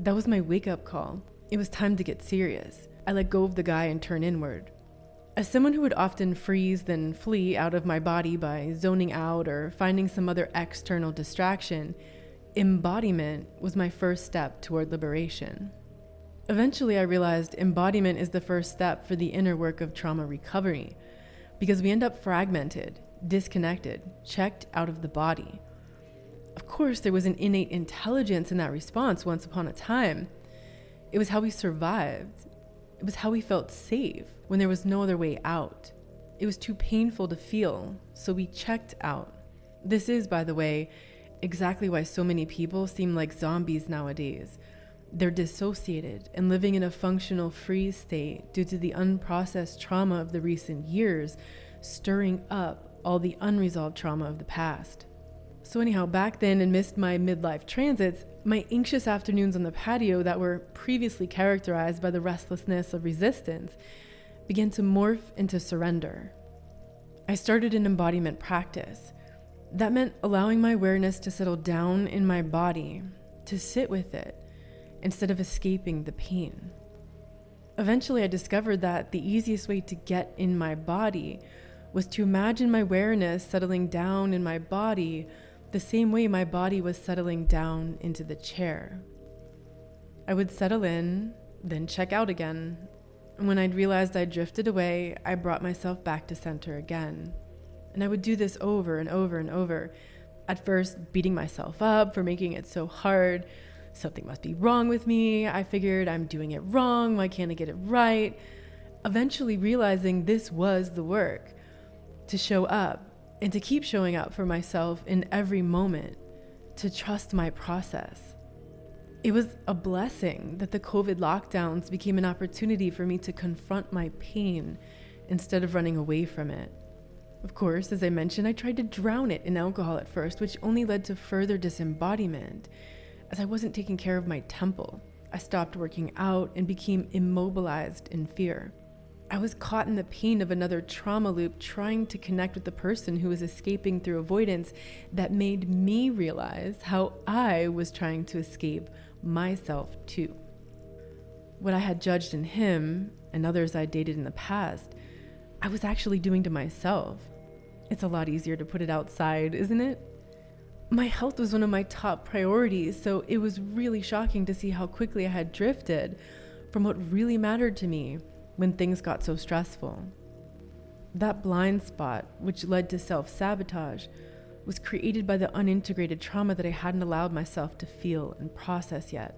That was my wake-up call. It was time to get serious. I let go of the guy and turn inward. As someone who would often freeze then flee out of my body by zoning out or finding some other external distraction, embodiment was my first step toward liberation. Eventually, I realized embodiment is the first step for the inner work of trauma recovery, because we end up fragmented, disconnected, checked out of the body. Of course, there was an innate intelligence in that response once upon a time. It was how we survived. It was how we felt safe when there was no other way out. It was too painful to feel, so we checked out. This is, by the way, exactly why so many people seem like zombies nowadays. They're dissociated and living in a functional freeze state due to the unprocessed trauma of the recent years, stirring up all the unresolved trauma of the past. So anyhow, back then, amidst my midlife transits, my anxious afternoons on the patio that were previously characterized by the restlessness of resistance began to morph into surrender. I started an embodiment practice. That meant allowing my awareness to settle down in my body, to sit with it, instead of escaping the pain. Eventually, I discovered that the easiest way to get in my body was to imagine my awareness settling down in my body the same way my body was settling down into the chair. I would settle in, then check out again. And when I'd realized I'd drifted away, I brought myself back to center again. And I would do this over and over and over. At first, beating myself up for making it so hard. Something must be wrong with me. I figured I'm doing it wrong. Why can't I get it right? Eventually realizing this was the work. To show up and to keep showing up for myself in every moment. To trust my process. It was a blessing that the COVID lockdowns became an opportunity for me to confront my pain instead of running away from it. Of course, as I mentioned, I tried to drown it in alcohol at first, which only led to further disembodiment, as I wasn't taking care of my temple. I stopped working out and became immobilized in fear. I was caught in the pain of another trauma loop, trying to connect with the person who was escaping through avoidance that made me realize how I was trying to escape myself too. What I had judged in him and others I dated in the past, I was actually doing to myself. It's a lot easier to put it outside, isn't it? My health was one of my top priorities, so it was really shocking to see how quickly I had drifted from what really mattered to me when things got so stressful. That blind spot, which led to self-sabotage, was created by the unintegrated trauma that I hadn't allowed myself to feel and process yet.